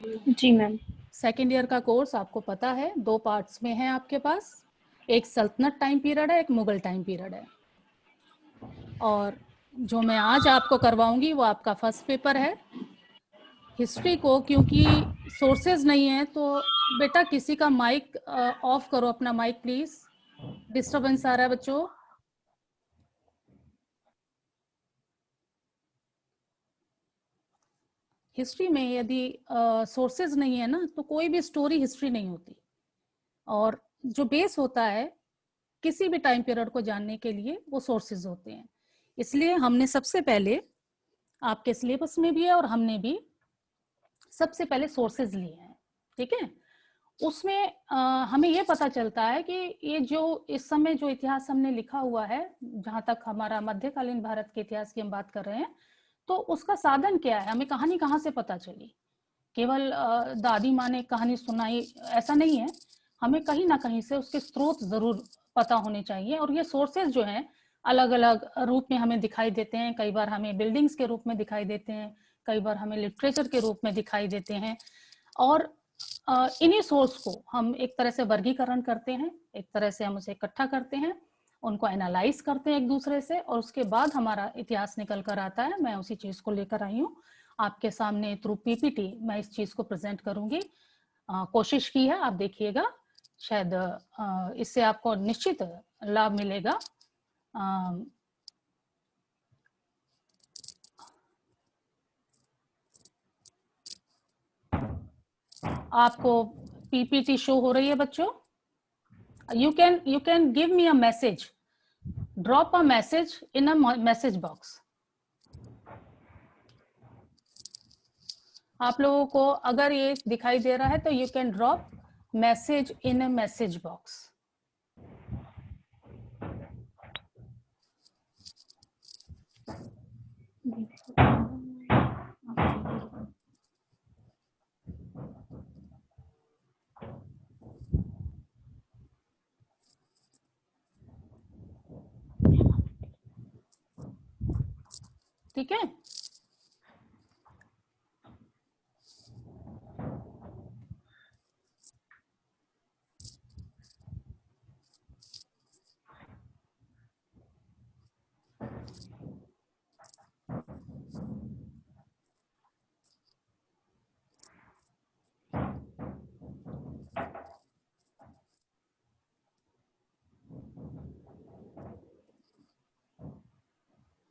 जी ma'am. Second year का course आपको पता है 2 पार्ट्स में है आपके पास, एक सल्तनत टाइम पीरियड है, एक मुगल टाइम पीरियड है। और जो मैं आज आपको करवाऊंगी वो आपका फर्स्ट पेपर है हिस्ट्री को। क्योंकि सोर्सेज नहीं है तो बेटा किसी का माइक ऑफ करो, अपना माइक प्लीज, डिस्टरबेंस आ रहा है बच्चों। हिस्ट्री में यदि सोर्सेज नहीं है ना तो कोई भी स्टोरी हिस्ट्री नहीं होती। और जो बेस होता है किसी भी टाइम पीरियड को जानने के लिए वो सोर्सेज होते हैं। इसलिए हमने सबसे पहले, आपके सिलेबस में भी है और हमने भी सबसे पहले सोर्सेज लिए हैं, ठीक है। उसमें हमें ये पता चलता है कि ये जो इस समय जो इतिहास हमने लिखा हुआ है, जहां तक हमारा मध्यकालीन भारत के इतिहास की हम बात कर रहे हैं, तो उसका साधन क्या है, हमें कहानी कहाँ से पता चली। केवल दादी माँ ने कहानी सुनाई ऐसा नहीं है, हमें कहीं ना कहीं से उसके स्रोत जरूर पता होने चाहिए। और ये सोर्सेज जो हैं अलग अलग रूप में हमें दिखाई देते हैं। कई बार हमें बिल्डिंग्स के रूप में दिखाई देते हैं, कई बार हमें लिटरेचर के रूप में दिखाई देते हैं। और इन्हीं सोर्स को हम एक तरह से वर्गीकरण करते हैं, एक तरह से हम उसे इकट्ठा करते हैं, उनको एनालाइज करते हैं एक दूसरे से, और उसके बाद हमारा इतिहास निकल कर आता है। मैं उसी चीज को लेकर आई हूँ आपके सामने थ्रू पीपीटी, मैं इस चीज को प्रेजेंट करूंगी। कोशिश की है, आप देखिएगा, शायद इससे आपको निश्चित लाभ मिलेगा। आपको पीपीटी शो हो रही है बच्चों? you can give me a message, drop a message in a message box. आप लोगों को अगर ये दिखाई दे रहा है तो you can drop message in a message box. ठीक है,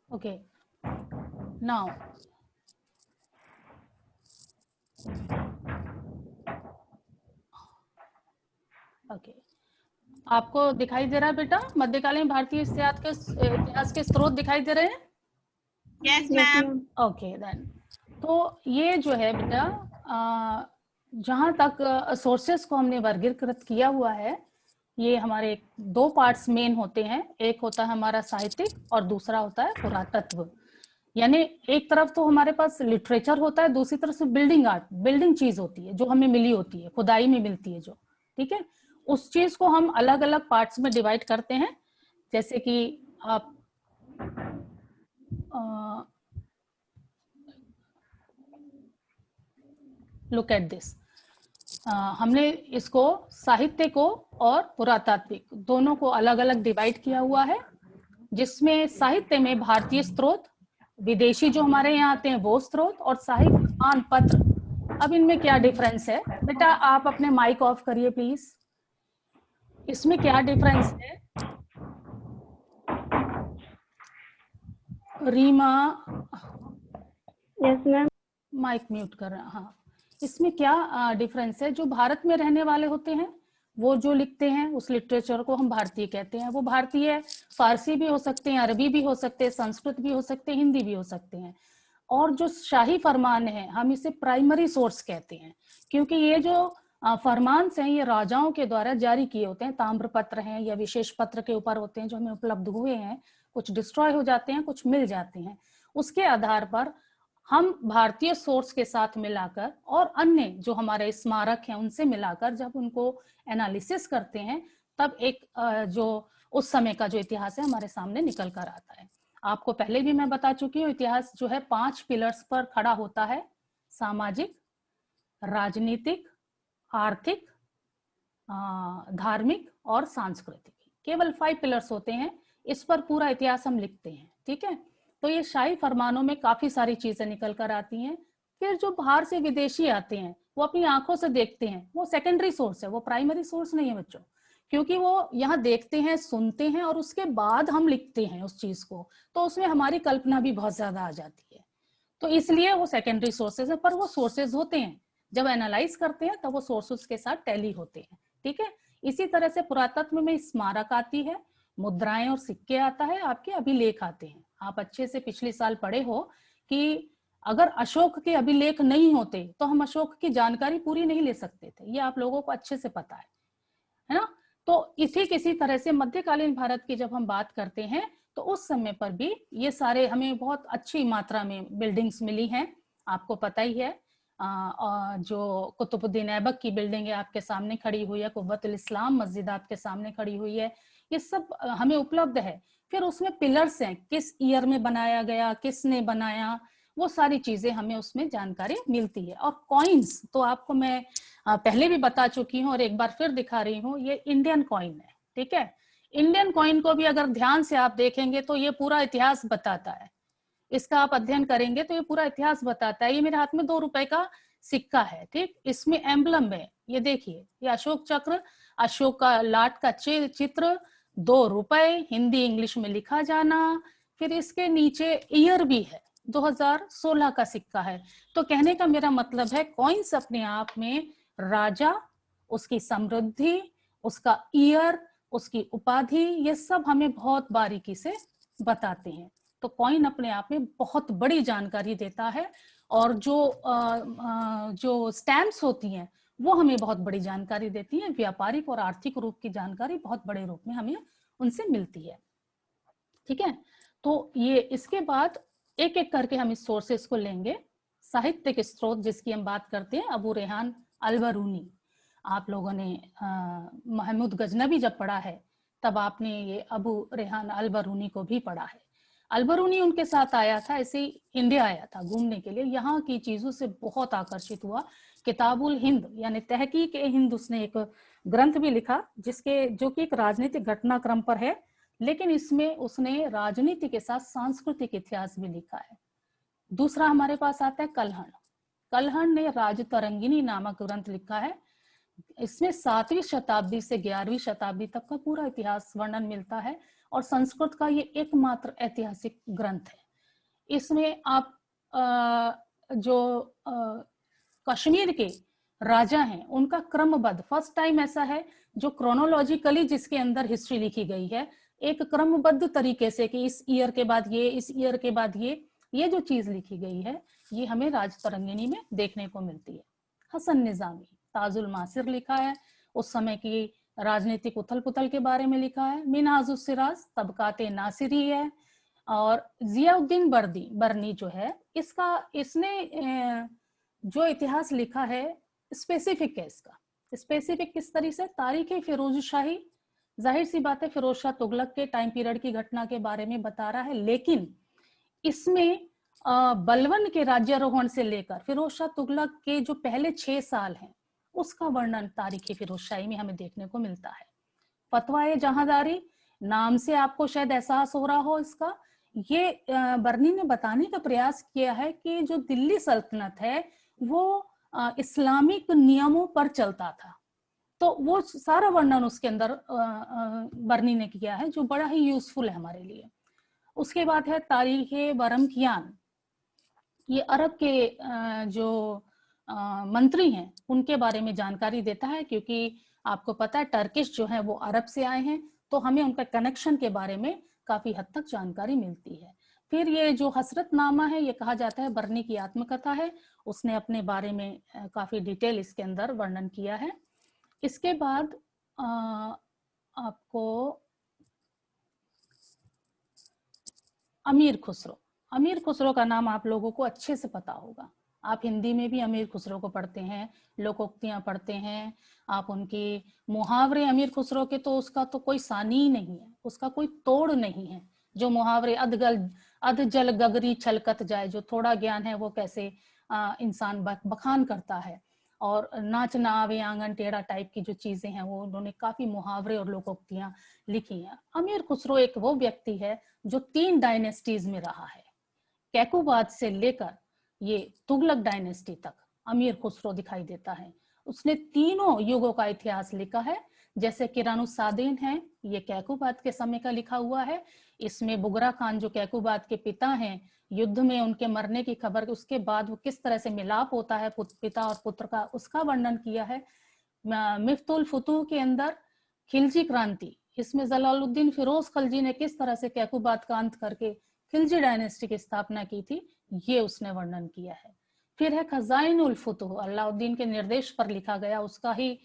okay, now okay, आपको दिखाई दे रहा है बेटा मध्यकालीन भारतीय इतिहास के स्रोत दिखाई दे रहे हैं? Yes ma'am. ओके देन, तो ये जो है बेटा जहां तक सोर्सेस को हमने वर्गीकृत किया हुआ है, ये हमारे 2 पार्ट्स मेन होते हैं। एक होता है हमारा साहित्यिक और दूसरा होता है पुरातत्व। यानी एक तरफ तो हमारे पास लिटरेचर होता है, दूसरी तरफ से बिल्डिंग आर्ट, बिल्डिंग चीज होती है जो हमें मिली होती है, खुदाई में मिलती है जो, ठीक है। उस चीज को हम अलग अलग पार्ट्स में डिवाइड करते हैं। जैसे कि आप लुक एट दिस, हमने इसको साहित्य को और पुरातात्विक दोनों को अलग अलग डिवाइड किया हुआ है, जिसमें साहित्य में भारतीय स्रोत, विदेशी जो हमारे यहाँ आते हैं वो स्रोत, और साहित्य मान पत्र। अब इनमें क्या डिफरेंस है बेटा, आप अपने माइक ऑफ करिए प्लीज। इसमें क्या डिफरेंस है Reema? Yes ma'am. Mic mute कर रहा, हाँ। इसमें क्या डिफरेंस है, जो भारत में रहने वाले होते हैं वो जो लिखते हैं उस लिटरेचर को हम भारतीय कहते हैं। वो भारतीय फारसी भी हो सकते हैं, अरबी भी हो सकते हैं, संस्कृत भी हो सकते हैं, हिंदी भी हो सकते हैं। और जो शाही फरमान है हम इसे प्राइमरी सोर्स कहते हैं, क्योंकि ये जो फरमान हैं ये राजाओं के द्वारा जारी किए होते हैं, ताम्र पत्र हैं या विशेष पत्र के ऊपर होते हैं जो हमें उपलब्ध हुए हैं। कुछ डिस्ट्रॉय हो जाते हैं, कुछ मिल जाते हैं। उसके आधार पर हम भारतीय सोर्स के साथ मिलाकर और अन्य जो हमारे स्मारक हैं उनसे मिलाकर जब उनको एनालिसिस करते हैं, तब एक जो उस समय का जो इतिहास है हमारे सामने निकल कर आता है। आपको पहले भी मैं बता चुकी हूँ, इतिहास जो है 5 पिलर्स पर खड़ा होता है। सामाजिक, राजनीतिक, आर्थिक, धार्मिक और सांस्कृतिक, केवल 5 पिलर्स होते हैं। इस पर पूरा इतिहास हम लिखते हैं, ठीक है। तो ये शाही फरमानों में काफी सारी चीजें निकल कर आती हैं। फिर जो बाहर से विदेशी आते हैं वो अपनी आंखों से देखते हैं, वो सेकेंडरी सोर्स है, वो प्राइमरी सोर्स नहीं है बच्चों, क्योंकि वो यहाँ देखते हैं, सुनते हैं और उसके बाद हम लिखते हैं उस चीज को, तो उसमें हमारी कल्पना भी बहुत ज्यादा आ जाती है। तो इसलिए वो सेकेंडरी सोर्सेज है, पर वो सोर्सेज होते हैं। जब एनालाइज करते हैं तब वो सोर्सेज के साथ टैली होते हैं, ठीक है। इसी तरह से पुरातत्व में स्मारक आती है, मुद्राएं और सिक्के आता है, आपके अभिलेख आते हैं। आप अच्छे से पिछले साल पढ़े हो कि अगर अशोक के अभिलेख नहीं होते तो हम अशोक की जानकारी पूरी नहीं ले सकते थे, ये आप लोगों को अच्छे से पता है ना। तो इसी तरह से मध्यकालीन भारत की जब हम बात करते हैं तो उस समय पर भी ये सारे हमें बहुत अच्छी मात्रा में बिल्डिंग्स मिली हैं। आपको पता ही है जो कुतुबुद्दीन ऐबक की बिल्डिंग है आपके सामने खड़ी हुई है, कुव्वतुल इस्लाम मस्जिद आपके सामने खड़ी हुई है, ये सब हमें उपलब्ध है। फिर उसमें पिलर्स हैं, किस ईयर में बनाया गया, किसने बनाया, वो सारी चीजें हमें उसमें जानकारी मिलती है। और कॉइन्स तो आपको मैं पहले भी बता चुकी हूँ और एक बार फिर दिखा रही हूँ, ये इंडियन कॉइन है, ठीक है। इंडियन कॉइन को भी अगर ध्यान से आप देखेंगे तो ये पूरा इतिहास बताता है, इसका आप अध्ययन करेंगे तो ये पूरा इतिहास बताता है। ये मेरे हाथ में 2 रुपए का सिक्का है, ठीक, इसमें एम्बलम है, ये देखिए, ये अशोक चक्र, अशोक का लाट का चित्र, 2 रुपए, हिंदी इंग्लिश में लिखा जाना, फिर इसके नीचे ईयर भी है, 2016 का सिक्का है। तो कहने का मेरा मतलब है कॉइन्स अपने आप में राजा, उसकी समृद्धि, उसका ईयर, उसकी उपाधि, ये सब हमें बहुत बारीकी से बताते हैं। तो कॉइन अपने आप में बहुत बड़ी जानकारी देता है, और जो स्टैम्प्स होती हैं वो हमें बहुत बड़ी जानकारी देती हैं। व्यापारिक और आर्थिक रूप की जानकारी बहुत बड़े रूप में हमें उनसे मिलती है, ठीक है। तो ये इसके बाद एक एक करके हम इस सोर्सेस को लेंगे। साहित्यिक स्रोत जिसकी हम बात करते हैं, अबू रेहान अल-बरूनी। आप लोगों ने महमूद गजनवी जब पढ़ा है तब आपने ये अबू रेहान अल-बरूनी को भी पढ़ा है। अल-बरूनी उनके साथ आया था, ऐसे इंडिया आया था घूमने के लिए, यहाँ की चीजों से बहुत आकर्षित हुआ। किताबुल हिंद यानी तहकीक ए हिंद उसने एक ग्रंथ भी लिखा, जो कि एक राजनीतिक घटनाक्रम पर है, लेकिन इसमें उसने राजनीति के साथ सांस्कृतिक इतिहास भी लिखा है। दूसरा हमारे पास आता है कल्हण। कल्हण ने राजतरंगिनी नामक ग्रंथ लिखा है, इसमें 7वीं शताब्दी से 11वीं शताब्दी तक का पूरा इतिहास वर्णन मिलता है, और संस्कृत का ये एकमात्र ऐतिहासिक ग्रंथ है। इसमें आप जो कश्मीर के राजा हैं उनका क्रमबद्ध, फर्स्ट टाइम ऐसा है जो क्रोनोलॉजिकली जिसके अंदर हिस्ट्री लिखी गई है, एक क्रमबद्ध तरीके से कि इस ईयर के बाद ये, इस ईयर के बाद ये जो चीज लिखी गई है ये हमें राजतरंगिनी में देखने को मिलती है। हसन निजामी ताजुल मासिर लिखा है, उस समय की राजनीतिक उथल पुथल के बारे में लिखा है। मिनहाजुस सिराज तबकाते नासिरी है। और जियाउद्दीन बर्नी जो है, इसने जो इतिहास लिखा है स्पेसिफिक है, इसका स्पेसिफिक किस तरीके से, तारीख फिरोज शाही, जाहिर सी बात है फिरोज शाह तुगलक के टाइम पीरियड की घटना के बारे में बता रहा है, लेकिन इसमें बलवन के राज्यारोहण से लेकर फिरोज शाह तुगलक के जो पहले 6 साल हैं उसका वर्णन तारीख फिरोज शाही में हमें देखने को मिलता है। फतवा जहांदारी नाम से आपको शायद एहसास हो रहा हो इसका, ये बर्नी ने बताने का प्रयास किया है कि जो दिल्ली सल्तनत है वो इस्लामिक नियमों पर चलता था, तो वो सारा वर्णन उसके अंदर बर्नी ने किया है, जो बड़ा ही यूजफुल है हमारे लिए। उसके बाद है तारीख बरमकियान, ये अरब के जो मंत्री हैं उनके बारे में जानकारी देता है, क्योंकि आपको पता है टर्किश जो है वो अरब से आए हैं, तो हमें उनका कनेक्शन के बारे में काफी हद तक जानकारी मिलती है। फिर ये जो हसरतनामा है, ये कहा जाता है बर्नी की आत्मकथा है, उसने अपने बारे में काफी डिटेल इसके अंदर वर्णन किया है। इसके बाद आपको अमीर खुसरो का नाम आप लोगों को अच्छे से पता होगा, आप हिंदी में भी अमीर खुसरो को पढ़ते हैं, लोकोक्तियां पढ़ते हैं, आप उनके मुहावरे अमीर खुसरो के तो उसका तो कोई सानी ही नहीं है, उसका कोई तोड़ नहीं है। जो मुहावरे अध जल गगरी छलकत जाए, जो थोड़ा ज्ञान है वो कैसे इंसान बखान करता है। और नाचना आवे आंगन टेढ़ा टाइप की जो चीजें हैं वो उन्होंने काफी मुहावरे और लोकोक्तियां लिखी हैं। अमीर खुसरो एक वो व्यक्ति है जो 3 डायनेस्टीज में रहा है। कैकुबाद से लेकर ये तुगलक डायनेस्टी तक अमीर खुसरो दिखाई देता है। उसने तीनों युगों का इतिहास लिखा है। जैसे किरानुसादीन है, ये कैकुबाद के समय का लिखा हुआ है। इसमें बुगरा खान जो कैकुबाद के पिता हैं, युद्ध में उनके मरने की खबर, उसके बाद वो किस तरह से मिलाप होता है पिता और पुत्र का, उसका वर्णन किया है। मिफ्तुल फुतूह के अंदर खिलजी क्रांति, इसमें जलालुद्दीन फिरोज खलजी ने किस तरह से कैकुबाद का अंत करके खिलजी डायनेस्टी की स्थापना की थी, ये उसने वर्णन किया है। फिर है खजाइनुल फुतूह, अलाउद्दीन के निर्देश पर लिखा गया, उसका ही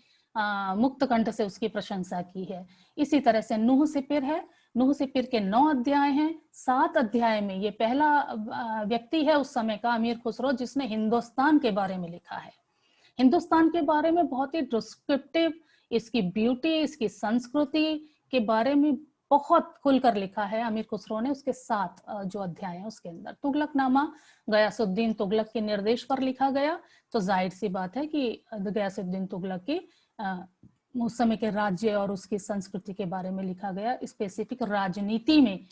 मुक्त कंठ से उसकी प्रशंसा की है। इसी तरह से नूह सिपिर है, नूह सिपिर के 9 अध्याय हैं। 7 अध्याय में ये पहला व्यक्ति है उस समय का अमीर खुसरो जिसने हिंदुस्तान के बारे में लिखा है। हिंदुस्तान के बारे में बहुत ही डिस्क्रिप्टिव, इसकी ब्यूटी, इसकी संस्कृति के बारे में बहुत खुलकर लिखा है अमीर खुसरो ने। उसके 7 जो अध्याय हैं उसके अंदर गयासुद्दीन गयासुद्दीन तुगलक के निर्देश पर लिखा गया, तो जाहिर सी बात है कि गयासुद्दीन तुगलक की उस समय के राज्य और उसकी संस्कृति के बारे में लिखा गया। स्पेसिफिक राजनीति में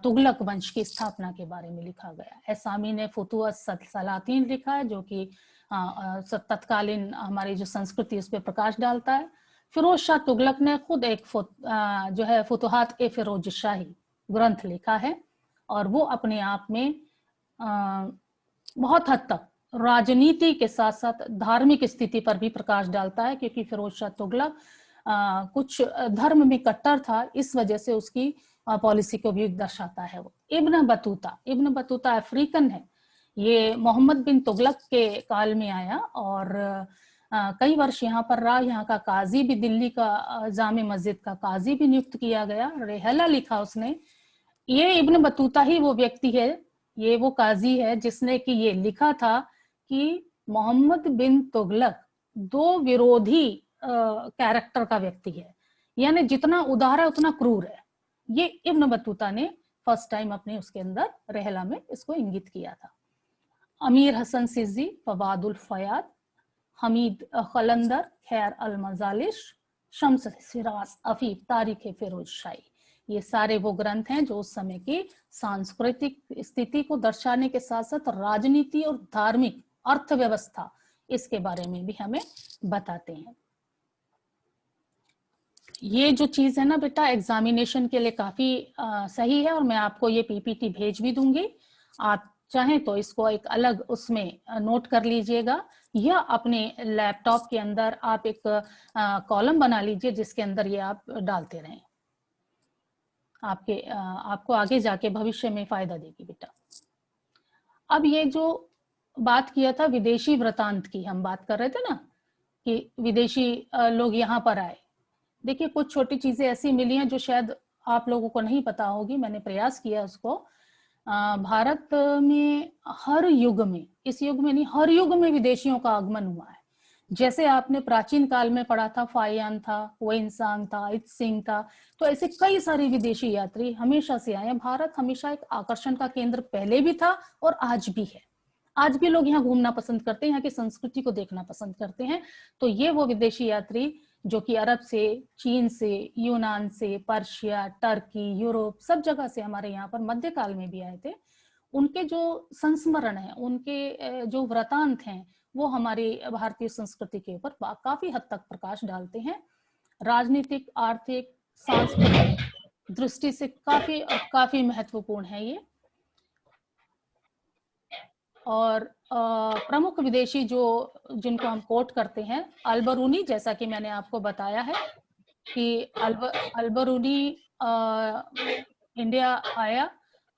तुगलक वंश की स्थापना के बारे में लिखा गया। एसामी ने फुतुह सलातीन लिखा है जो कि तत्कालीन हमारी जो संस्कृति उस पर प्रकाश डालता है। फिरोज शाह तुगलक ने खुद एक जो है फुतुहात ए फिरोज शाही ग्रंथ लिखा है और वो अपने आप में बहुत हद तक राजनीति के साथ साथ धार्मिक स्थिति पर भी प्रकाश डालता है, क्योंकि फिरोज शाह तुगलक कुछ धर्म में कट्टर था, इस वजह से उसकी पॉलिसी को भी दर्शाता है वो। इब्न बतूता अफ्रीकन है, ये मोहम्मद बिन तुगलक के काल में आया और कई वर्ष यहाँ पर रहा। यहाँ का काजी भी, दिल्ली का जामे मस्जिद का काजी भी नियुक्त किया गया। रेहला लिखा उसने। ये इब्न बतूता ही वो व्यक्ति है, ये वो काजी है जिसने कि ये लिखा था कि मोहम्मद बिन तुगलक 2 विरोधी कैरेक्टर का व्यक्ति है, यानी जितना उदार है उतना क्रूर है। ये इब्न बतूता ने फर्स्ट टाइम अपने उसके अंदर रेहला में इसको इंगित किया था। अमीर हसन सिज्जी, फवादुल फयाद, हमीद खलंदर, खैर अल मजालिश, शम्स सिराज अफीफ, तारीख फिरोज शाही, ये सारे वो ग्रंथ हैं जो उस समय की सांस्कृतिक स्थिति को दर्शाने के साथ साथ राजनीति और धार्मिक अर्थव्यवस्था इसके बारे में भी हमें बताते हैं। ये जो चीज है ना बेटा, एग्जामिनेशन के लिए काफी सही है और मैं आपको ये पीपीटी भेज भी दूंगी। आप चाहें तो इसको एक अलग उसमें नोट कर लीजिएगा या अपने लैपटॉप के अंदर आप एक कॉलम बना लीजिए जिसके अंदर ये आप डालते रहें। आपको आगे जाके भविष्य में फायदा देगी बेटा। अब ये जो बात किया था विदेशी वृतांत की, हम बात कर रहे थे ना कि विदेशी लोग यहाँ पर आए। देखिए कुछ छोटी चीजें ऐसी मिली हैं जो शायद आप लोगों को नहीं पता होगी, मैंने प्रयास किया उसको। भारत में हर युग में, इस युग में नहीं, हर युग में विदेशियों का आगमन हुआ है। जैसे आपने प्राचीन काल में पढ़ा था फाहियान था, वेइनसांग था, इत्सिंग था, तो ऐसे कई सारे विदेशी यात्री हमेशा से आए हैं। भारत हमेशा एक आकर्षण का केंद्र पहले भी था और आज भी है। आज भी लोग यहाँ घूमना पसंद करते हैं, यहाँ की संस्कृति को देखना पसंद करते हैं। तो ये वो विदेशी यात्री जो कि अरब से, चीन से, यूनान से, पर्शिया, टर्की, यूरोप, सब जगह से हमारे यहाँ पर मध्यकाल में भी आए थे, उनके जो संस्मरण है, उनके जो वृतांत हैं, वो हमारी भारतीय संस्कृति के ऊपर काफी हद तक प्रकाश डालते हैं। राजनीतिक, आर्थिक, सांस्कृतिक दृष्टि से काफी महत्वपूर्ण है ये। और प्रमुख विदेशी जिनको हम कोट करते हैं, अलबरूनी, जैसा कि मैंने आपको बताया है कि अलबरूनी इंडिया आया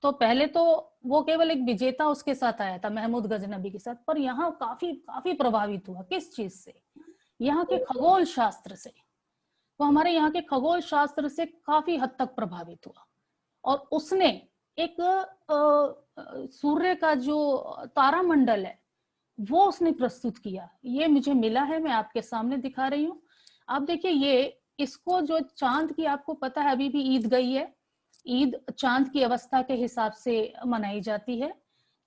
तो पहले तो वो केवल एक विजेता उसके साथ आया था, महमूद गजनबी के साथ, पर यहाँ काफी प्रभावित हुआ। किस चीज से? यहाँ के खगोल शास्त्र से। वो हमारे यहाँ के खगोल शास्त्र से काफी हद तक प्रभावित हुआ और उसने एक सूर्य का जो तारामंडल है वो उसने प्रस्तुत किया। ये मुझे मिला है, मैं आपके सामने दिखा रही हूँ। आप देखिए, ये इसको जो चांद की, आपको पता है अभी भी ईद गई है, ईद चांद की अवस्था के हिसाब से मनाई जाती है।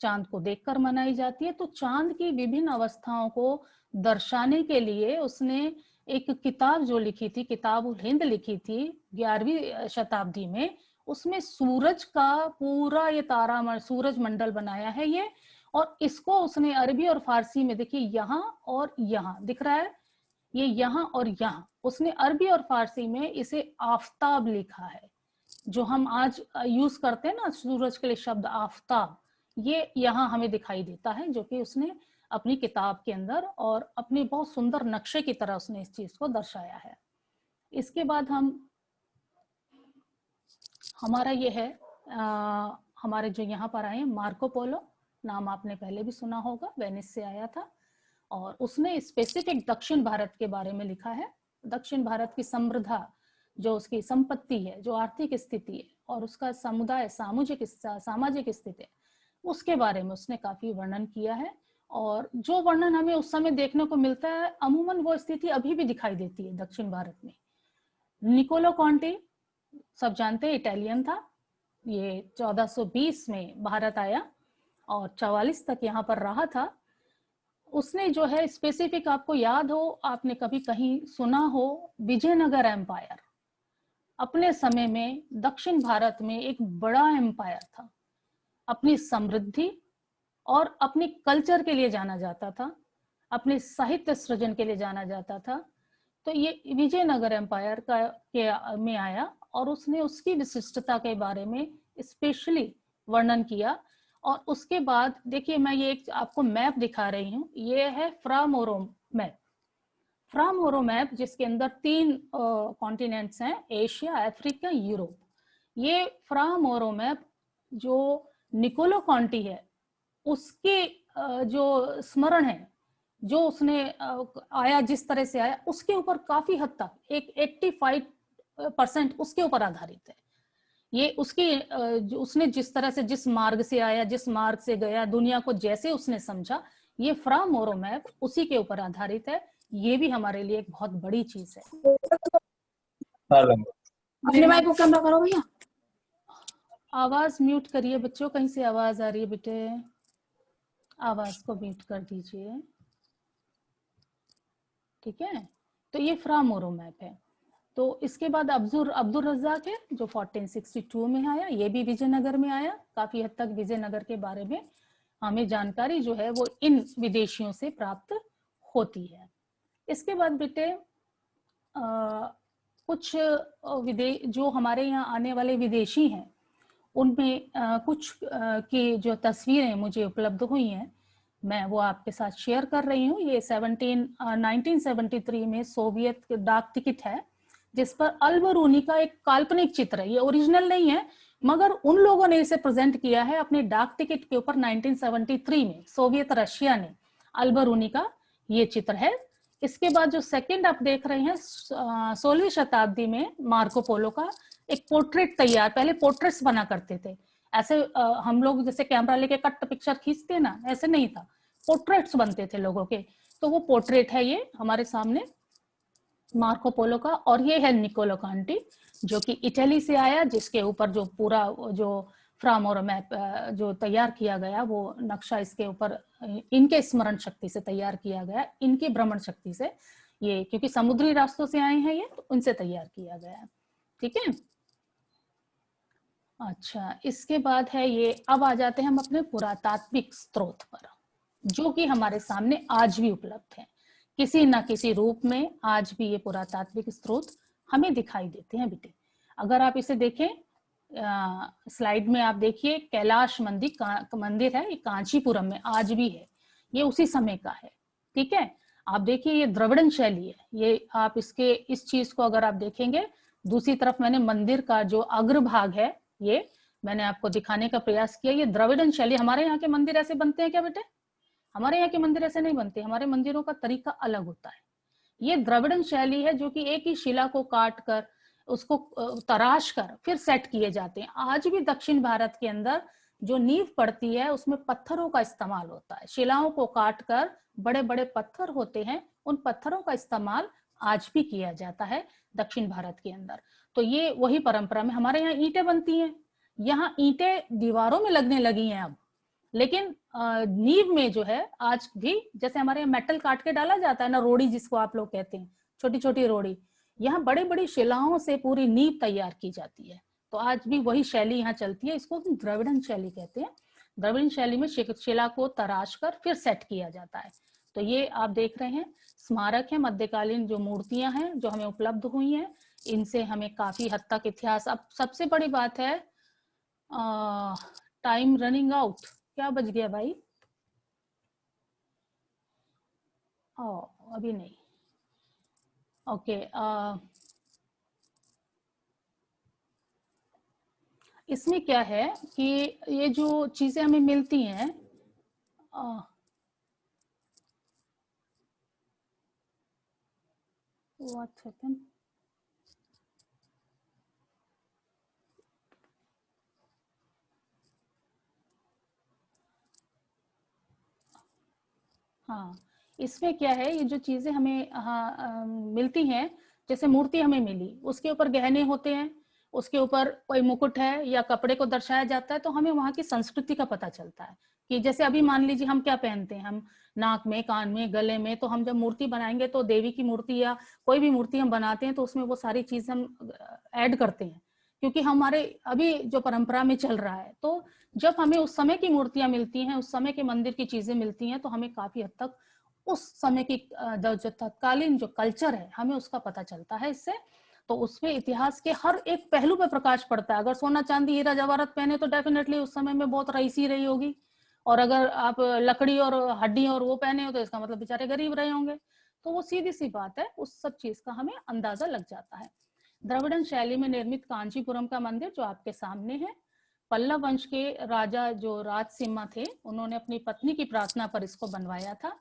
चांद को देखकर मनाई जाती है। तो चांद की विभिन्न अवस्थाओं को दर्शाने के लिए उसने एक किताब जो लिखी थी, किताब उल हिंद लिखी थी 11वीं शताब्दी में। उसमें सूरज का पूरा ये तारा सूरज मंडल बनाया है ये, और इसको उसने अरबी और फारसी में, देखिए यहाँ और यहाँ दिख रहा है, ये यहाँ और यहाँ, उसने अरबी और फारसी में इसे आफताब लिखा है। जो हम आज यूज करते हैं ना सूरज के लिए शब्द आफताब, ये यहाँ हमें दिखाई देता है, जो कि उसने अपनी किताब के अंदर और अपनी बहुत सुंदर नक्शे की तरह उसने इस चीज को दर्शाया है। इसके बाद हमारा ये है हमारे जो यहाँ पर आए मार्को पोलो, नाम आपने पहले भी सुना होगा, वेनिस से आया था, और उसने स्पेसिफिक दक्षिण भारत के बारे में लिखा है। दक्षिण भारत की समृद्धा, जो उसकी संपत्ति है, जो आर्थिक स्थिति है, और उसका समुदाय सामाजिक स्थिति है, उसके बारे में उसने काफी वर्णन किया है। और जो वर्णन हमें उस समय देखने को मिलता है, अमूमन वो स्थिति अभी भी दिखाई देती है दक्षिण भारत में। निकोलो कॉन्टी सब जानते हैं, इटालियन था, ये 1420 में भारत आया और 44 तक यहाँ पर रहा था। उसने जो है स्पेसिफिक, आपको याद हो, आपने कभी कहीं सुना हो, विजयनगर एम्पायर अपने समय में दक्षिण भारत में एक बड़ा एम्पायर था। अपनी समृद्धि और अपनी कल्चर के लिए जाना जाता था, अपने साहित्य सृजन के लिए जाना जाता था। तो ये विजयनगर एम्पायर में आया और उसने उसकी विशिष्टता के बारे में स्पेशली वर्णन किया। और उसके बाद देखिए, मैं ये एक आपको मैप दिखा रही हूँ, ये है फ्रा मोरो मैप। फ्रा मोरो मैप जिसके अंदर 3 कॉन्टिनेंट्स हैं, एशिया, अफ्रीका, यूरोप। ये फ्रा मोरो मैप जो निकोलो कॉन्टी है उसके जो स्मरण है, जो उसने आया, जिस तरह से आया, उसके ऊपर काफी हद तक एक 85% उसके ऊपर आधारित है। ये उसकी उसने जिस तरह से, जिस मार्ग से आया, जिस मार्ग से गया, दुनिया को जैसे उसने समझा, ये फ्रा मोरो मैप उसी के ऊपर आधारित है। ये भी हमारे लिए एक बहुत बड़ी चीज है। अपने माइक को कैमरा करो भैया। आवाज म्यूट करिए बच्चों, कहीं से आवाज आ रही है बेटे, आवाज को म्यूट कर दीजिए, ठीक है। तो ये फ्रा मोरो मैप है। तो इसके बाद अब्दुल रज्जाक है जो 1462 में आया, ये भी विजयनगर में आया। काफी हद तक विजयनगर के बारे में हमें जानकारी जो है वो इन विदेशियों से प्राप्त होती है। इसके बाद बेटे कुछ जो हमारे यहाँ आने वाले विदेशी हैं, उनमें कुछ की जो तस्वीरें मुझे उपलब्ध हुई हैं, मैं वो आपके साथ शेयर कर रही हूँ। ये 1973 में सोवियत डाक टिकट है, जिस पर अल-बरूनी का एक काल्पनिक चित्र है। ये ओरिजिनल नहीं है, मगर उन लोगों ने इसे प्रेजेंट किया है अपने डाक टिकट के ऊपर 1973 में, सोवियत रशिया ने। अल-बरूनी का ये चित्र है। इसके बाद जो सेकंड आप देख रहे हैं, 16वीं शताब्दी में मार्को पोलो का एक पोर्ट्रेट तैयार, पहले पोर्ट्रेट्स बना करते थे ऐसे, हम लोग जैसे कैमरा लेके कट पिक्चर खींचते हैं ना, ऐसे नहीं था, पोर्ट्रेट्स बनते थे लोगों के। तो वो पोर्ट्रेट है ये हमारे सामने मार्को पोलो का। और ये है निकोलो कॉन्टी जो कि इटली से आया, जिसके ऊपर जो पूरा जो फ्रा मोरो मैप जो तैयार किया गया, वो नक्शा इसके ऊपर इनके स्मरण शक्ति से तैयार किया गया, इनकी भ्रमण शक्ति से, ये क्योंकि समुद्री रास्तों से आए हैं ये, तो उनसे तैयार किया गया है, ठीक है। अच्छा, इसके बाद है ये, अब आ जाते हैं हम अपने पुरातात्विक स्रोत पर, जो कि हमारे सामने आज भी उपलब्ध है किसी न किसी रूप में। आज भी ये पुरातात्विक स्रोत हमें दिखाई देते हैं बेटे। अगर आप इसे देखें, स्लाइड में आप देखिए, कैलाश मंदिर है, ये कांचीपुरम में आज भी है, ये उसी समय का है, ठीक है। आप देखिए ये द्रविड़न शैली है, ये आप इस चीज को अगर आप देखेंगे, दूसरी तरफ मैंने मंदिर का जो अग्रभाग है, ये मैंने आपको दिखाने का प्रयास किया। ये द्रविड़न शैली, हमारे यहाँ के मंदिर ऐसे बनते हैं क्या बेटे? हमारे यहाँ के मंदिर ऐसे नहीं बनते, हमारे मंदिरों का तरीका अलग होता है। ये द्रविड़न शैली है जो कि एक ही शिला को काट कर, उसको तराश कर फिर सेट किए जाते हैं। आज भी दक्षिण भारत के अंदर जो नींव पड़ती है उसमें पत्थरों का इस्तेमाल होता है, शिलाओं को काट कर बड़े बड़े पत्थर होते हैं, उन पत्थरों का इस्तेमाल आज भी किया जाता है दक्षिण भारत के अंदर। तो ये वही परंपरा में, हमारे यहाँ ईंटें बनती हैं, यहाँ ईंटें दीवारों में लगने लगी हैं। लेकिन नींव में जो है आज भी, जैसे हमारे यहाँ मेटल काट के डाला जाता है ना, रोड़ी जिसको आप लोग कहते हैं, छोटी छोटी रोड़ी, यहाँ बड़ी बड़ी शिलाओं से पूरी नींव तैयार की जाती है। तो आज भी वही शैली यहाँ चलती है, इसको द्रविड़न शैली कहते हैं। द्रविड़न शैली में शिला को तराश कर फिर सेट किया जाता है। तो ये आप देख रहे हैं स्मारक है, मध्यकालीन जो मूर्तियां हैं जो हमें उपलब्ध हुई हैं, इनसे हमें काफी हद तक इतिहास। अब सबसे बड़ी बात है, टाइम रनिंग आउट, क्या बज गया भाई? अभी नहीं, ओके। इसमें क्या है कि ये जो चीजें हमें मिलती हैं, व्हाट सेकंड, हाँ, इसमें क्या है, ये जो चीजें हमें मिलती हैं, जैसे मूर्ति हमें मिली, उसके ऊपर गहने होते हैं, उसके ऊपर कोई मुकुट है या कपड़े को दर्शाया जाता है, तो हमें वहां की संस्कृति का पता चलता है। कि जैसे अभी मान लीजिए हम क्या पहनते हैं, हम नाक में, कान में, गले में, तो हम जब मूर्ति बनाएंगे तो देवी की मूर्ति या कोई भी मूर्ति हम बनाते हैं तो उसमें वो सारी चीजें हम ऐड करते हैं, क्योंकि हमारे अभी जो परंपरा में चल रहा है। तो जब हमें उस समय की मूर्तियां मिलती हैं, उस समय के मंदिर की चीजें मिलती हैं, तो हमें काफी हद तक उस समय की जो तत्कालीन जो कल्चर है हमें उसका पता चलता है इससे। तो उसमें इतिहास के हर एक पहलू पे प्रकाश पड़ता है। अगर सोना चांदी हीरा जवाहरात पहने तो डेफिनेटली उस समय में बहुत रईसी रही होगी, और अगर आप लकड़ी और हड्डी और वो पहने हो तो इसका मतलब बेचारे गरीब रहे होंगे। तो वो सीधी सी बात है, उस सब चीज का हमें अंदाजा लग जाता है। द्रविड़न शैली में निर्मित कांचीपुरम का मंदिर जो आपके सामने है, पल्लव वंश के राजा जो राजसिम्हा थे, उन्होंने अपनी पत्नी की प्रार्थना पर इसको बनवाया था,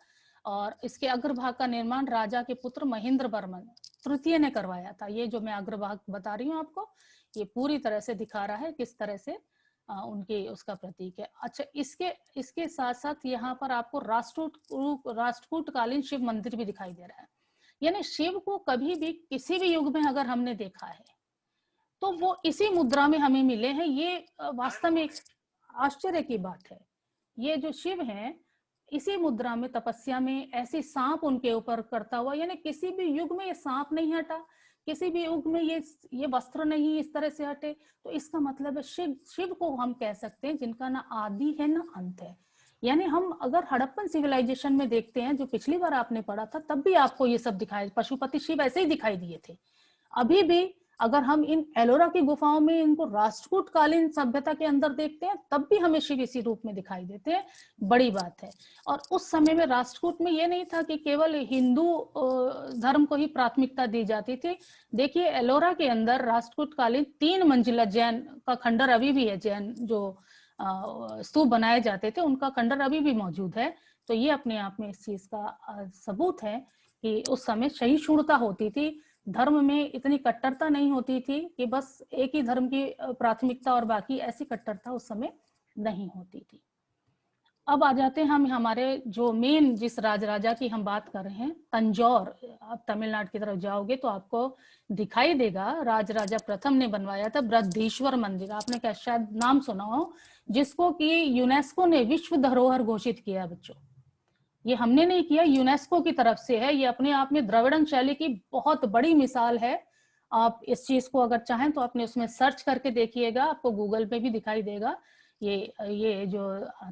और इसके अग्रभाग का निर्माण राजा के पुत्र महेंद्र वर्मन तृतीय ने करवाया था। ये जो मैं अग्रभाग बता रही हूँ आपको, ये पूरी तरह से दिखा रहा है किस तरह से उनके उसका प्रतीक है। अच्छा, इसके साथ साथ यहाँ पर आपको राष्ट्रकूट कालीन शिव मंदिर भी दिखाई दे रहा है। यानी शिव को कभी भी किसी भी युग में अगर हमने देखा है तो वो इसी मुद्रा में हमें मिले हैं। ये वास्तव में एक आश्चर्य की बात है। ये जो शिव हैं इसी मुद्रा में, तपस्या में, ऐसी सांप उनके ऊपर करता हुआ, यानी किसी भी युग में ये सांप नहीं हटा, किसी भी युग में ये वस्त्र नहीं इस तरह से हटे। तो इसका मतलब है शिव को हम कह सकते हैं जिनका ना आदि है ना अंत है। यानी हम अगर हड़प्पन सिविलाइजेशन में देखते हैं, जो पिछली बार आपने पढ़ा था, तब भी आपको ये सब दिखाई, पशुपति शिव ऐसे ही दिखाई दिए थे। अभी भी अगर हम इन एलोरा की गुफाओं में इनको राष्ट्रकूट कालीन सभ्यता के अंदर देखते हैं, तब भी हमें शिव इसी रूप में दिखाई देते हैं। बड़ी बात है। और उस समय में राष्ट्रकूट में ये नहीं था कि केवल हिंदू धर्म को ही प्राथमिकता दी जाती थी। देखिए एलोरा के अंदर राष्ट्रकूट कालीन 3 मंजिला जैन का खंडर अभी भी है, जैन जो स्तूप बनाए जाते थे उनका खंडर अभी भी मौजूद है। तो ये अपने आप में इस चीज का सबूत है कि उस समय सहिष्णुता होती थी, धर्म में इतनी कट्टरता नहीं होती थी कि बस एक ही धर्म की प्राथमिकता और बाकी ऐसी कट्टरता उस समय नहीं होती थी। अब आ जाते हैं हम हमारे जो मेन जिस राजा की हम बात कर रहे हैं, तंजौर। आप तमिलनाडु की तरफ जाओगे तो आपको दिखाई देगा राजा प्रथम ने बनवाया था बृहदीश्वर मंदिर। आपने क्या शायद नाम सुना हो, जिसको कि यूनेस्को ने विश्व धरोहर घोषित किया। बच्चों ये हमने नहीं किया, यूनेस्को की तरफ से है। ये अपने आप में द्रविड़न शैली की बहुत बड़ी मिसाल है। आप इस चीज को अगर चाहें तो आपने उसमें सर्च करके देखिएगा, आपको गूगल पे भी दिखाई देगा। ये जो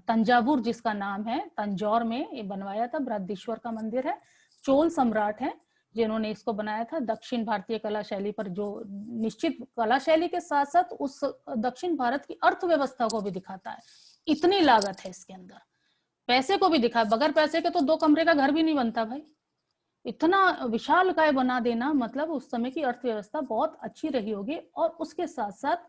तंजावुर जिसका नाम है, तंजौर में ये बनवाया था, बृहदीश्वर का मंदिर है। चोल सम्राट है जिन्होंने इसको बनाया था। दक्षिण भारतीय कला शैली पर जो निश्चित कला शैली के साथ साथ उस दक्षिण भारत की अर्थव्यवस्था को भी दिखाता है। इतनी लागत है इसके अंदर, पैसे को भी दिखा, बगैर पैसे के तो 2 कमरे का घर भी नहीं बनता भाई। इतना विशाल काय बना देना, मतलब उस समय की अर्थव्यवस्था बहुत अच्छी रही होगी। और उसके साथ साथ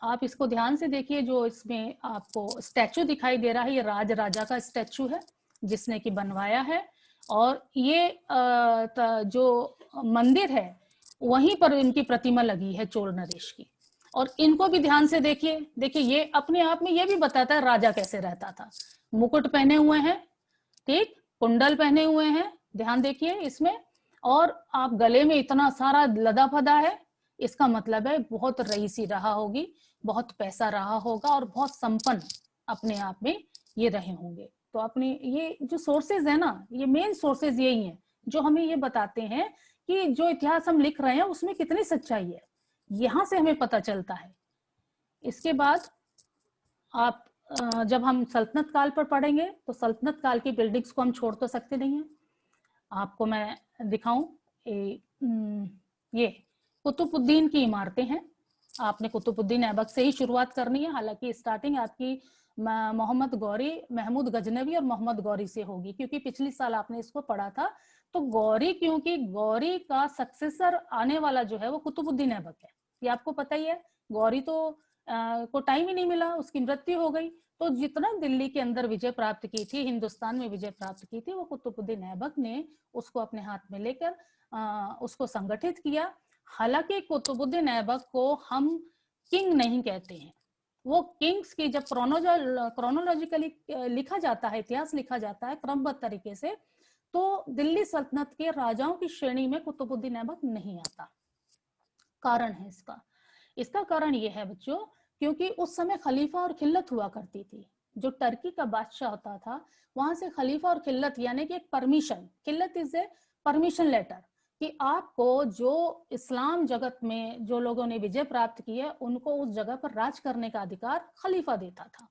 आप इसको ध्यान से देखिए, जो इसमें आपको स्टैचू दिखाई दे रहा है, ये राजा का स्टैचू है जिसने की बनवाया है। और ये जो मंदिर है वहीं पर इनकी प्रतिमा लगी है चोल नरेश की। और इनको भी ध्यान से देखिए ये अपने आप में ये भी बताता है राजा कैसे रहता था। मुकुट पहने हुए हैं, ठीक, कुंडल पहने हुए हैं, ध्यान देखिए इसमें। और आप गले में इतना सारा लदा फदा है, इसका मतलब है बहुत रईसी रहा होगी, बहुत पैसा रहा होगा और बहुत संपन्न अपने आप में ये रहे होंगे। तो अपने ये जो सोर्सेज है ना, ये मेन सोर्सेज यही हैं जो हमें ये बताते हैं कि जो इतिहास हम लिख रहे हैं उसमें कितनी सच्चाई है, यहाँ से हमें पता चलता है। इसके बाद आप जब हम सल्तनत काल पर पढ़ेंगे तो सल्तनत काल की बिल्डिंग्स को हम छोड़ तो सकते नहीं हैं। आपको मैं दिखाऊं, ये कुतुबुद्दीन की इमारतें हैं। आपने कुतुबुद्दीन ऐबक से ही शुरुआत करनी है, हालांकि स्टार्टिंग आपकी मोहम्मद गौरी, महमूद गजनवी और मोहम्मद गौरी से होगी, क्योंकि पिछली साल आपने इसको पढ़ा था। तो गौरी, क्योंकि गौरी का सक्सेसर आने वाला जो है वो कुतुबुद्दीन ऐबक है, ये आपको पता ही है। गौरी तो को टाइम ही नहीं मिला, उसकी मृत्यु हो गई। तो जितना दिल्ली के अंदर विजय प्राप्त की थी, हिंदुस्तान में विजय प्राप्त की थी, वो कुतुबुद्दीन ऐबक ने उसको अपने हाथ में लेकर उसको संगठित किया। हालांकि कुतुबुद्दीन ऐबक को हम किंग नहीं कहते हैं, वो किंग्स की जब क्रोनोलॉजिकली लिखा जाता है, इतिहास लिखा जाता है क्रमबद्ध तरीके से, तो दिल्ली सल्तनत के राजाओं की श्रेणी में कुतुबुद्दीन ऐबक नहीं आता। कारण है इसका कारण ये है बच्चों, क्योंकि उस समय खलीफा और खिल्लत हुआ करती थी। जो टर्की का बादशाह होता था, वहां से खलीफा और खिल्लत यानी कि एक परमिशन, खिल्लत इज ए परमिशन लेटर, कि आपको जो इस्लाम जगत में जो लोगों ने विजय प्राप्त की है उनको उस जगह पर राज करने का अधिकार खलीफा देता था,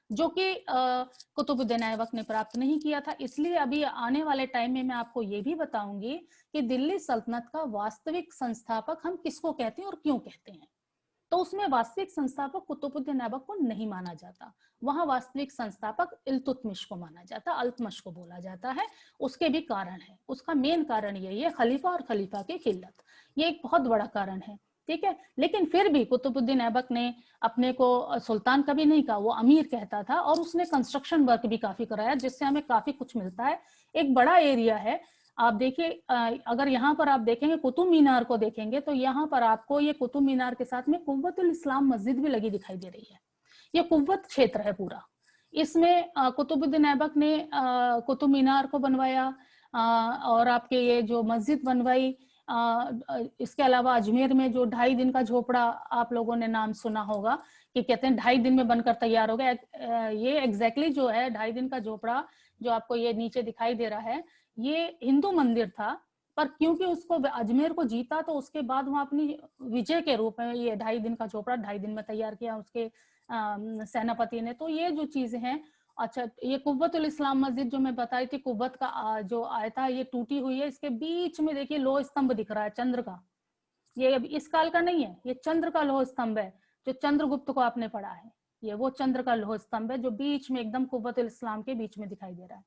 जो कि कुतुबुद्दीन ऐबक ने प्राप्त नहीं किया था। इसलिए अभी आने वाले टाइम में मैं आपको ये भी बताऊंगी कि दिल्ली सल्तनत का वास्तविक संस्थापक हम किसको कहते हैं और क्यों कहते हैं। तो उसमें वास्तविक संस्थापक कुतुबुद्दीन ऐबक को नहीं माना जाता, वहां वास्तविक संस्थापक इल्तुतमिश को माना जाता, अल्तमश को बोला जाता है। उसके भी कारण है, उसका मेन कारण यही है, खलीफा और खलीफा की किल्लत, ये एक बहुत बड़ा कारण है, ठीक है। लेकिन फिर भी कुतुबुद्दीन ऐबक ने अपने को सुल्तान कभी नहीं कहा, वो अमीर कहता था, और उसने कंस्ट्रक्शन वर्क भी काफी कराया, जिससे हमें काफी कुछ मिलता है। एक बड़ा एरिया है, आप देखिए, अगर यहाँ पर आप देखेंगे कुतुब मीनार को देखेंगे, तो यहाँ पर आपको ये कुतुब मीनार के साथ में कुव्वतुल इस्लाम मस्जिद भी लगी दिखाई दे रही है। ये कुव्वत क्षेत्र है पूरा। इसमें कुतुबुद्दीन ऐबक ने कुतुब मीनार को बनवाया, और आपके ये जो मस्जिद बनवाई। इसके अलावा अजमेर में जो 2.5 दिन का झोपड़ा, आप लोगों ने नाम सुना होगा कि कहते हैं 2.5 दिन में बनकर तैयार हो गया। ये एग्जैक्टली जो है 2.5 दिन का झोपड़ा, जो आपको ये नीचे दिखाई दे रहा है, ये हिंदू मंदिर था, पर क्योंकि उसको अजमेर को जीता, तो उसके बाद वहां अपनी विजय के रूप में ये 2.5 दिन का झोपड़ा 2.5 दिन में तैयार किया उसके सेनापति ने। तो ये जो चीजें हैं, अच्छा, ये कुव्वतुल इस्लाम मस्जिद जो मैं बताई थी, कुव्वत का जो आयता है ये टूटी हुई है। इसके बीच में देखिए लोह स्तंभ दिख रहा है चंद्र का, ये अब इस काल का नहीं है, ये चंद्र का लोह स्तंभ है, जो चंद्रगुप्त को आपने पढ़ा है, ये वो चंद्र का लोह स्तंभ है जो बीच में एकदम कुव्वतुल इस्लाम के बीच में दिखाई दे रहा है,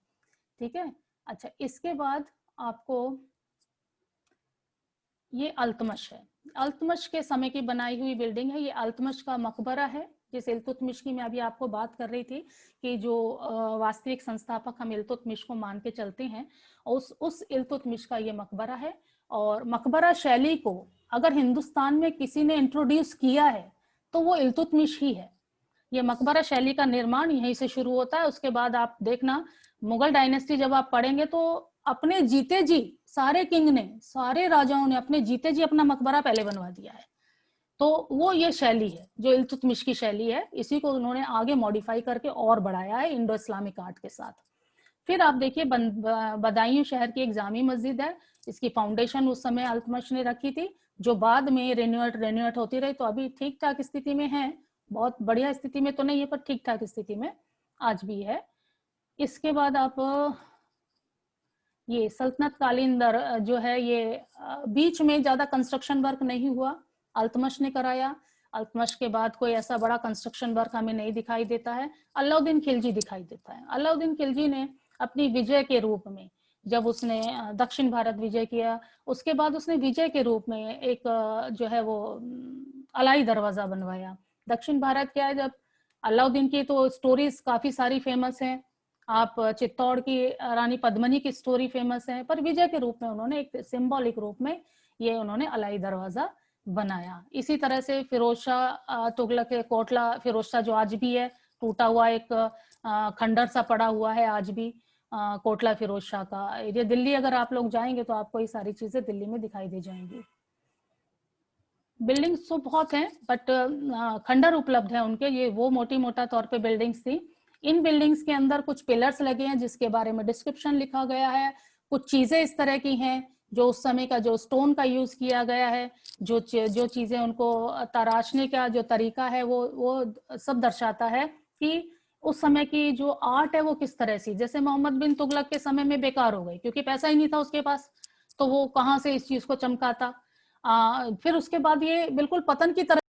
ठीक है। अच्छा, इसके बाद आपको ये अल्तमश है, अल्तमश के समय की बनाई हुई बिल्डिंग है। ये अल्तमश का मकबरा है, जिस इल्तुतमिश की मैं अभी आपको बात कर रही थी कि जो वास्तविक संस्थापक हम इल्तुतमिश को मान के चलते हैं, उस इल्तुतमिश का ये मकबरा है। और मकबरा शैली को अगर हिंदुस्तान में किसी ने इंट्रोड्यूस किया है तो वो इल्तुतमिश ही है। ये मकबरा शैली का निर्माण यहीं से शुरू होता है। उसके बाद आप देखना, मुगल डायनेस्टी जब आप पढ़ेंगे तो अपने जीते जी सारे किंग ने, सारे राजाओं ने अपने जीते जी अपना मकबरा पहले बनवा दिया है। तो वो ये शैली है जो इल्तुतमिश की शैली है, इसी को उन्होंने आगे मॉडिफाई करके और बढ़ाया है इंडो इस्लामिक आर्ट के साथ। फिर आप देखिए बदायूं शहर की एक जामी मस्जिद है, इसकी फाउंडेशन उस समय अल्तमश ने रखी थी, जो बाद में रेन्यूएट होती रही। तो अभी ठीक ठाक स्थिति में है, बहुत बढ़िया स्थिति में तो नहीं है, पर ठीक ठाक स्थिति में आज भी है। इसके बाद आप ये सल्तनत कालीन जो है, ये बीच में ज्यादा कंस्ट्रक्शन वर्क नहीं हुआ, अल्तमश ने कराया। अल्तमश के बाद कोई ऐसा बड़ा कंस्ट्रक्शन वर्क हमें नहीं दिखाई देता है। अलाउद्दीन खिलजी दिखाई देता है। अलाउद्दीन खिलजी ने अपनी विजय के रूप में, जब उसने दक्षिण भारत विजय किया, उसके बाद उसने विजय के रूप में एक जो है वो अलाई दरवाजा बनवाया। दक्षिण भारत क्या है, जब अलाउद्दीन की तो स्टोरीज काफी सारी फेमस हैं, आप चित्तौड़ की रानी पद्मिनी की स्टोरी फेमस है, पर विजय के रूप में उन्होंने एक सिंबॉलिक रूप में ये उन्होंने अलाई दरवाजा बनाया। इसी तरह से फिरोज शाह तुगलक कोटला फिरोज शाह जो आज भी है, टूटा हुआ एक खंडर सा पड़ा हुआ है आज भी, कोटला फिरोज शाह का। ये दिल्ली अगर आप लोग जाएंगे तो आपको ये सारी चीजें दिल्ली में दिखाई दे जाएंगी। बिल्डिंग्स तो बहुत हैं, बट खंडर उपलब्ध है उनके, ये वो मोटी मोटा तौर पे बिल्डिंग्स थी। इन बिल्डिंग्स के अंदर कुछ पिलर्स लगे हैं जिसके बारे में डिस्क्रिप्शन लिखा गया है, कुछ चीजें इस तरह की हैं जो उस समय का जो स्टोन का यूज किया गया है, जो चीजें उनको तराशने का जो तरीका है वो सब दर्शाता है कि उस समय की जो आर्ट है वो किस तरह से, जैसे मोहम्मद बिन तुगलक के समय में बेकार हो गई क्योंकि पैसा ही नहीं था उसके पास, तो वो कहाँ से इस चीज को चमकाता। फिर उसके बाद ये बिल्कुल पतन की तरफ